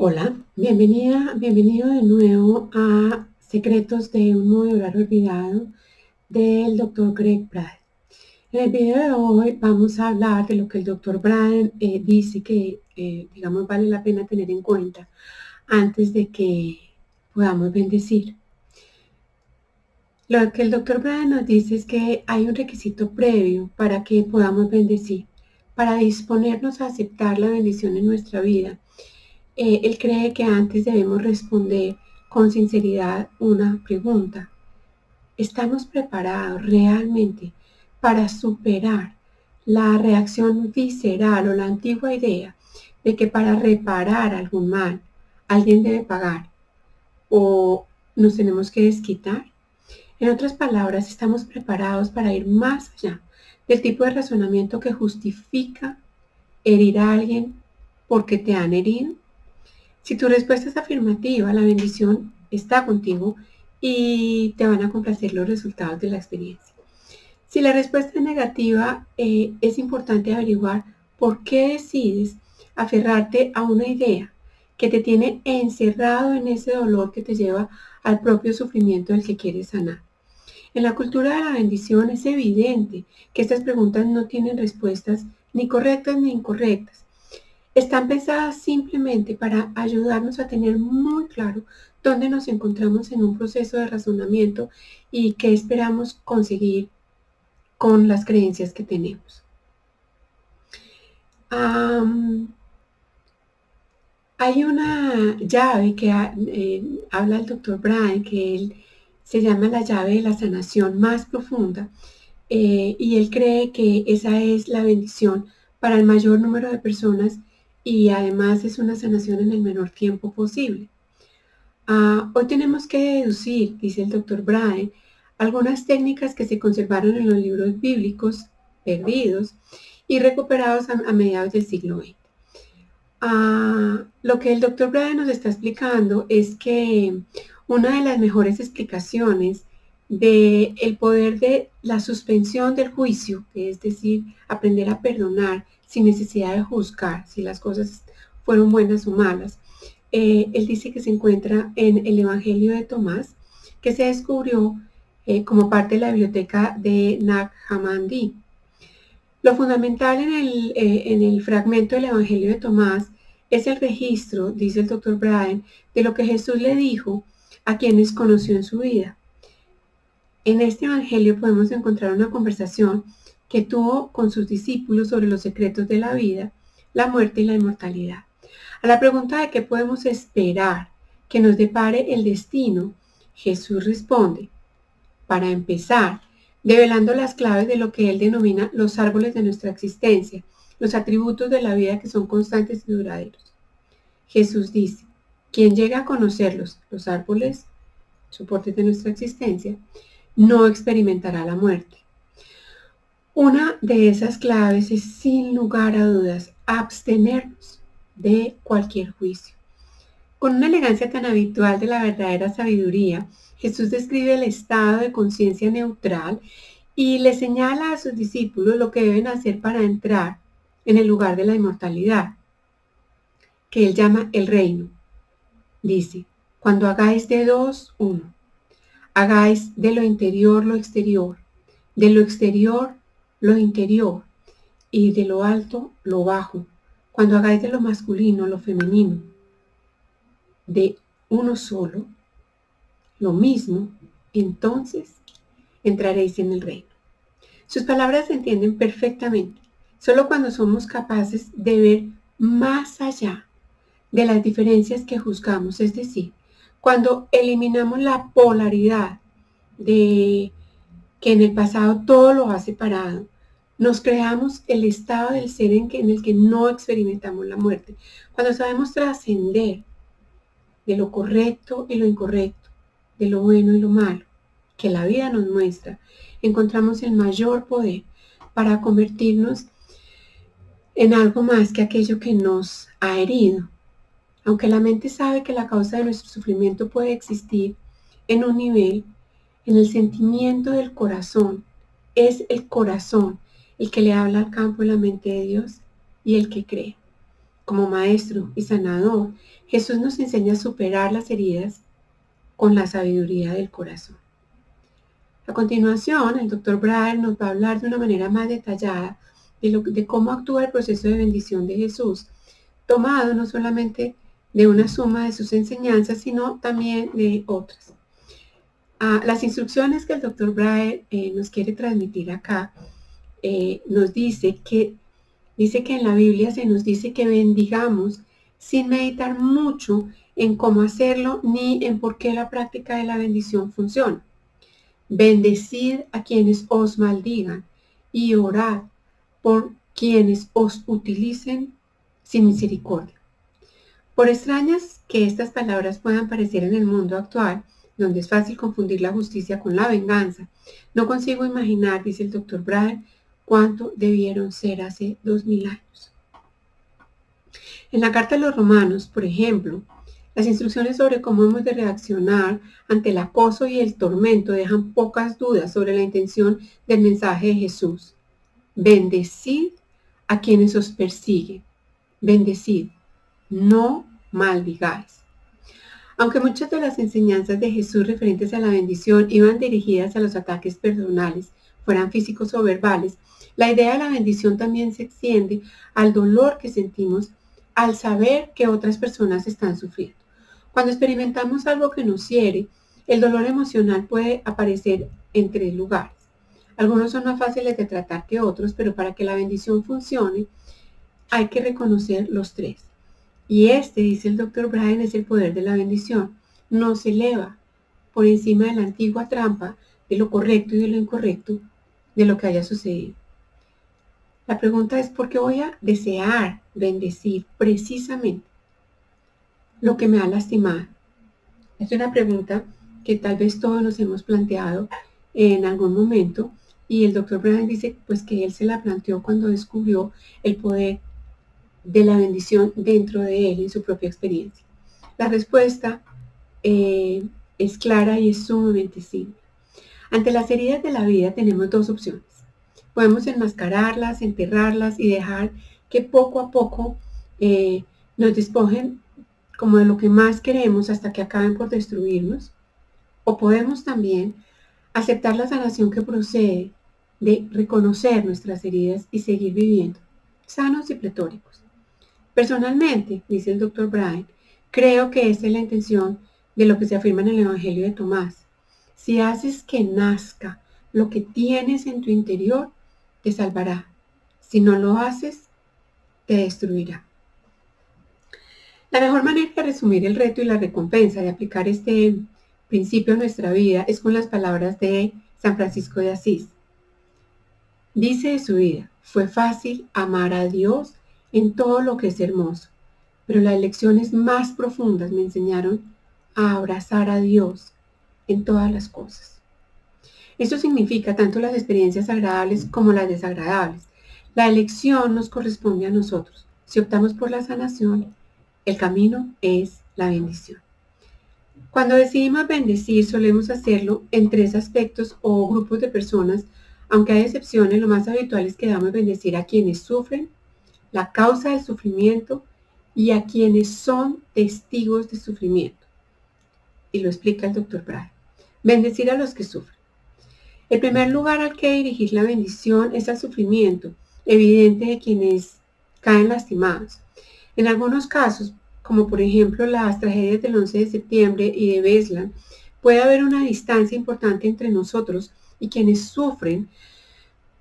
Hola, bienvenido de nuevo a Secretos de un Nuevo Hogar Olvidado del Dr. Greg Braden. En el video de hoy vamos a hablar de lo que el Dr. Braden dice que, digamos, vale la pena tener en cuenta antes de que podamos bendecir. Lo que el Dr. Braden nos dice es que hay un requisito previo para que podamos bendecir, para disponernos a aceptar la bendición en nuestra vida. Él cree que antes debemos responder con sinceridad una pregunta. ¿Estamos preparados realmente para superar la reacción visceral o la antigua idea de que para reparar algún mal alguien debe pagar o nos tenemos que desquitar? En otras palabras, ¿estamos preparados para ir más allá del tipo de razonamiento que justifica herir a alguien porque te han herido? Si tu respuesta es afirmativa, la bendición está contigo y te van a complacer los resultados de la experiencia. Si la respuesta es negativa, es importante averiguar por qué decides aferrarte a una idea que te tiene encerrado en ese dolor que te lleva al propio sufrimiento del que quieres sanar. En la cultura de la bendición es evidente que estas preguntas no tienen respuestas ni correctas ni incorrectas. Están pensadas simplemente para ayudarnos a tener muy claro dónde nos encontramos en un proceso de razonamiento y qué esperamos conseguir con las creencias que tenemos. Hay una llave que habla el Dr. Brian, que él se llama la llave de la sanación más profunda, y él cree que esa es la bendición para el mayor número de personas y además es una sanación en el menor tiempo posible. Hoy tenemos que deducir, dice el Dr. Brian, algunas técnicas que se conservaron en los libros bíblicos perdidos y recuperados a mediados del siglo XX. Lo que el Dr. Brian nos está explicando es que una de las mejores explicaciones del poder de la suspensión del juicio, es decir, aprender a perdonar sin necesidad de juzgar si las cosas fueron buenas o malas, él dice que se encuentra en el Evangelio de Tomás, que se descubrió como parte de la biblioteca de Nag Hammadi. Lo fundamental en el fragmento del Evangelio de Tomás es el registro, dice el Dr. Brian, de lo que Jesús le dijo a quienes conoció en su vida. En este Evangelio podemos encontrar una conversación que tuvo con sus discípulos sobre los secretos de la vida, la muerte y la inmortalidad. A la pregunta de qué podemos esperar que nos depare el destino, Jesús responde, para empezar, develando las claves de lo que él denomina los árboles de nuestra existencia, los atributos de la vida que son constantes y duraderos. Jesús dice, quien llega a conocerlos, los árboles, soportes de nuestra existencia, no experimentará la muerte. Una de esas claves es, sin lugar a dudas, abstenernos de cualquier juicio. Con una elegancia tan habitual de la verdadera sabiduría, Jesús describe el estado de conciencia neutral y le señala a sus discípulos lo que deben hacer para entrar en el lugar de la inmortalidad, que él llama el reino. Dice, cuando hagáis de dos, uno. Hagáis de lo interior lo exterior, de lo exterior lo interior y de lo alto lo bajo. Cuando hagáis de lo masculino lo femenino, de uno solo, lo mismo, entonces entraréis en el reino. Sus palabras se entienden perfectamente. Solo cuando somos capaces de ver más allá de las diferencias que juzgamos, es decir, cuando eliminamos la polaridad de que en el pasado todo lo ha separado, nos creamos el estado del ser en el que no experimentamos la muerte. Cuando sabemos trascender de lo correcto y lo incorrecto, de lo bueno y lo malo, que la vida nos muestra, encontramos el mayor poder para convertirnos en algo más que aquello que nos ha herido. Aunque la mente sabe que la causa de nuestro sufrimiento puede existir en un nivel, en el sentimiento del corazón, es el corazón el que le habla al campo de la mente de Dios y el que cree. como maestro y sanador, Jesús nos enseña a superar las heridas con la sabiduría del corazón. A continuación, el Dr. Braher nos va a hablar de una manera más detallada de cómo actúa el proceso de bendición de Jesús, tomado no solamente de una suma de sus enseñanzas, sino también de otras. Las instrucciones que el Dr. Braher nos quiere transmitir acá nos dice que en la Biblia se nos dice que bendigamos sin meditar mucho en cómo hacerlo ni en por qué la práctica de la bendición funciona. Bendecid a quienes os maldigan y orad por quienes os utilicen sin misericordia. Por extrañas que estas palabras puedan parecer en el mundo actual, donde es fácil confundir la justicia con la venganza, no consigo imaginar, dice el Dr. Braher, cuánto debieron ser hace 2000 años. En la carta a los Romanos, por ejemplo, las instrucciones sobre cómo hemos de reaccionar ante el acoso y el tormento dejan pocas dudas sobre la intención del mensaje de Jesús. Bendecid a quienes os persiguen. Bendecid, no maldigáis. Aunque muchas de las enseñanzas de Jesús referentes a la bendición iban dirigidas a los ataques personales, fueran físicos o verbales, la idea de la bendición también se extiende al dolor que sentimos al saber que otras personas están sufriendo. Cuando experimentamos algo que nos hiere, el dolor emocional puede aparecer en 3 lugares. Algunos son más fáciles de tratar que otros, pero para que la bendición funcione, hay que reconocer los 3. Y dice el Dr. Braher, es el poder de la bendición. Nos eleva por encima de la antigua trampa de lo correcto y de lo incorrecto de lo que haya sucedido. La pregunta es, ¿por qué voy a desear bendecir precisamente lo que me ha lastimado? Es una pregunta que tal vez todos nos hemos planteado en algún momento, y el Dr. Braher dice pues que él se la planteó cuando descubrió el poder de la bendición dentro de él en su propia experiencia. La respuesta es clara y es sumamente simple. Ante las heridas de la vida tenemos 2 opciones. Podemos enmascararlas, enterrarlas y dejar que poco a poco nos despojen como de lo que más queremos hasta que acaben por destruirnos. O podemos también aceptar la sanación que procede de reconocer nuestras heridas y seguir viviendo sanos y pletóricos. Personalmente, dice el Dr. Braher, creo que esa es la intención de lo que se afirma en el Evangelio de Tomás. Si haces que nazca lo que tienes en tu interior, te salvará. Si no lo haces, te destruirá. La mejor manera de resumir el reto y la recompensa de aplicar este principio a nuestra vida es con las palabras de San Francisco de Asís. Dice de su vida, fue fácil amar a Dios en todo lo que es hermoso, pero las lecciones más profundas me enseñaron a abrazar a Dios en todas las cosas. Esto significa tanto las experiencias agradables como las desagradables. La elección nos corresponde a nosotros. Si optamos por la sanación, el camino es la bendición. Cuando decidimos bendecir, solemos hacerlo en 3 aspectos o grupos de personas, aunque hay excepciones. Lo más habitual es que damos bendecir a quienes sufren, la causa del sufrimiento y a quienes son testigos de sufrimiento. Y lo explica el Dr. Braher. Bendecir a los que sufren. El primer lugar al que dirigir la bendición es al sufrimiento evidente de quienes caen lastimados. En algunos casos, como por ejemplo las tragedias del 11 de septiembre y de Beslan, puede haber una distancia importante entre nosotros y quienes sufren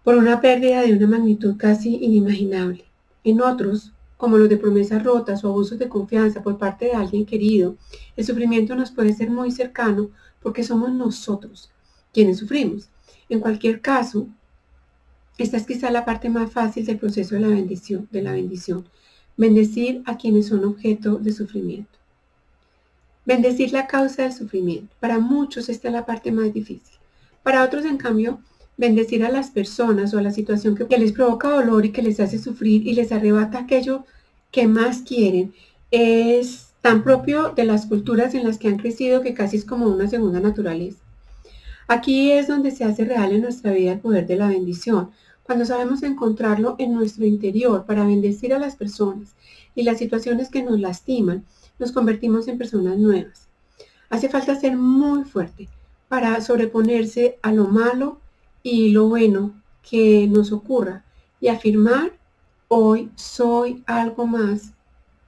por una pérdida de una magnitud casi inimaginable. En otros, como los de promesas rotas o abusos de confianza por parte de alguien querido, el sufrimiento nos puede ser muy cercano porque somos nosotros quienes sufrimos. En cualquier caso, esta es quizá la parte más fácil del proceso de la bendición. Bendecir a quienes son objeto de sufrimiento. Bendecir la causa del sufrimiento. Para muchos esta es la parte más difícil. Para otros, en cambio, bendecir a las personas o a la situación que les provoca dolor y que les hace sufrir y les arrebata aquello que más quieren es tan propio de las culturas en las que han crecido que casi es como una segunda naturaleza. Aquí es donde se hace real en nuestra vida el poder de la bendición, Cuando sabemos encontrarlo en nuestro interior para bendecir a las personas y las situaciones que nos lastiman, nos convertimos en personas nuevas. Hace falta ser muy fuerte para sobreponerse a lo malo y lo bueno que nos ocurra y afirmar: hoy soy algo más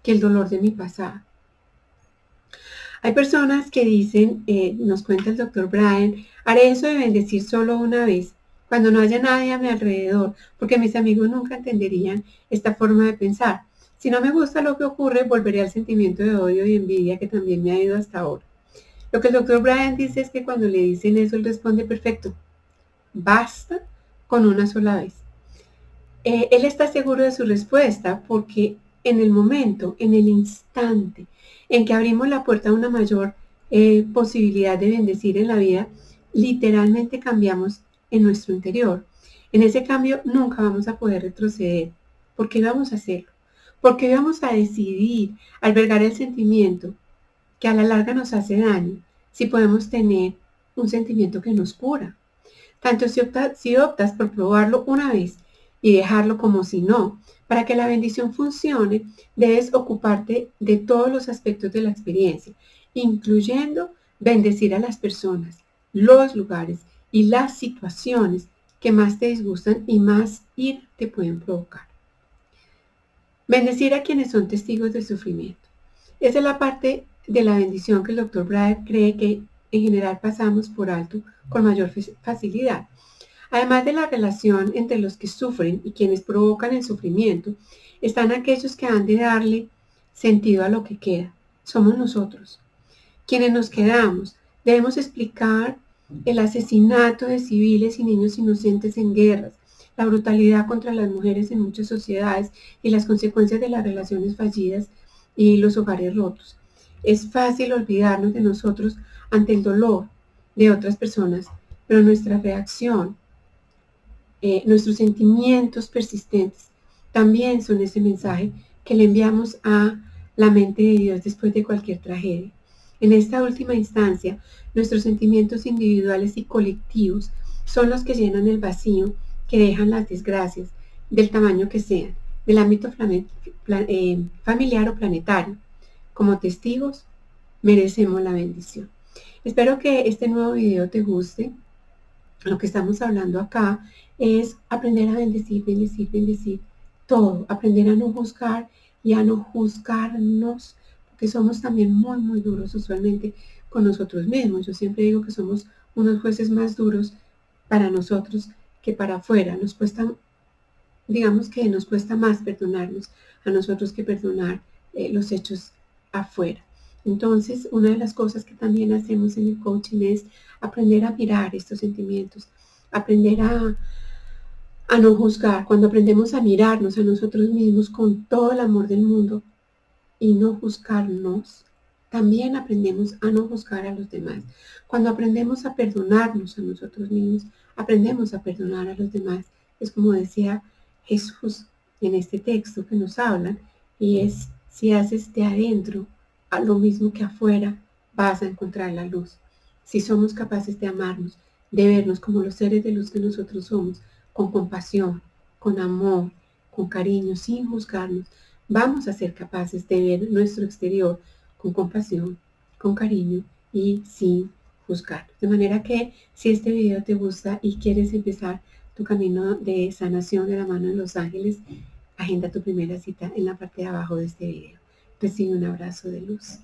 que el dolor de mi pasado. Hay personas que dicen, nos cuenta el doctor Brian, haré eso de bendecir solo una vez, cuando no haya nadie a mi alrededor, porque mis amigos nunca entenderían esta forma de pensar. Si no me gusta lo que ocurre, volveré al sentimiento de odio y envidia que también me ha ido hasta ahora. Lo que el doctor Brian dice es que cuando le dicen eso, él responde: perfecto, basta con una sola vez. Él está seguro de su respuesta porque en el momento, en el instante en que abrimos la puerta a una mayor posibilidad de bendecir en la vida, literalmente cambiamos en nuestro interior. En ese cambio nunca vamos a poder retroceder. ¿Por qué vamos a hacerlo? Porque vamos a decidir albergar el sentimiento que a la larga nos hace daño si podemos tener un sentimiento que nos cura. Tanto si optas por probarlo una vez y dejarlo como si no, para que la bendición funcione, debes ocuparte de todos los aspectos de la experiencia, incluyendo bendecir a las personas, los lugares y las situaciones que más te disgustan y más ira te pueden provocar. Bendecir a quienes son testigos del sufrimiento. Esa es la parte de la bendición que el doctor Brader cree que en general pasamos por alto con mayor facilidad. Además de la relación entre los que sufren y quienes provocan el sufrimiento, están aquellos que han de darle sentido a lo que queda. Somos nosotros. Quienes nos quedamos, debemos explicar el asesinato de civiles y niños inocentes en guerras, la brutalidad contra las mujeres en muchas sociedades y las consecuencias de las relaciones fallidas y los hogares rotos. Es fácil olvidarnos de nosotros ante el dolor de otras personas, pero nuestra reacción, nuestros sentimientos persistentes también son ese mensaje que le enviamos a la mente de Dios después de cualquier tragedia. En esta última instancia, nuestros sentimientos individuales y colectivos son los que llenan el vacío que dejan las desgracias, del tamaño que sean, del ámbito familiar o planetario. Como testigos, merecemos la bendición. Espero que este nuevo video te guste. Lo que estamos hablando acá es aprender a bendecir, bendecir, bendecir todo, aprender a no juzgar y a no juzgarnos, porque somos también muy, muy duros usualmente con nosotros mismos. Yo siempre digo que somos unos jueces más duros para nosotros que para afuera. Nos cuesta, digamos que nos cuesta más perdonarnos a nosotros que perdonar los hechos afuera. Entonces, una de las cosas que también hacemos en el coaching es aprender a mirar estos sentimientos, aprender a no juzgar. Cuando aprendemos a mirarnos a nosotros mismos con todo el amor del mundo y no juzgarnos, también aprendemos a no juzgar a los demás. Cuando aprendemos a perdonarnos a nosotros mismos, aprendemos a perdonar a los demás. Es como decía Jesús en este texto que nos hablan, y es: si haces de adentro a lo mismo que afuera, vas a encontrar la luz. Si somos capaces de amarnos, de vernos como los seres de luz que nosotros somos, con compasión, con amor, con cariño, sin juzgarnos, vamos a ser capaces de ver nuestro exterior con compasión, con cariño y sin juzgar. De manera que si este video te gusta y quieres empezar tu camino de sanación de la mano de los ángeles, agenda tu primera cita en la parte de abajo de este video. Recibe un abrazo de luz.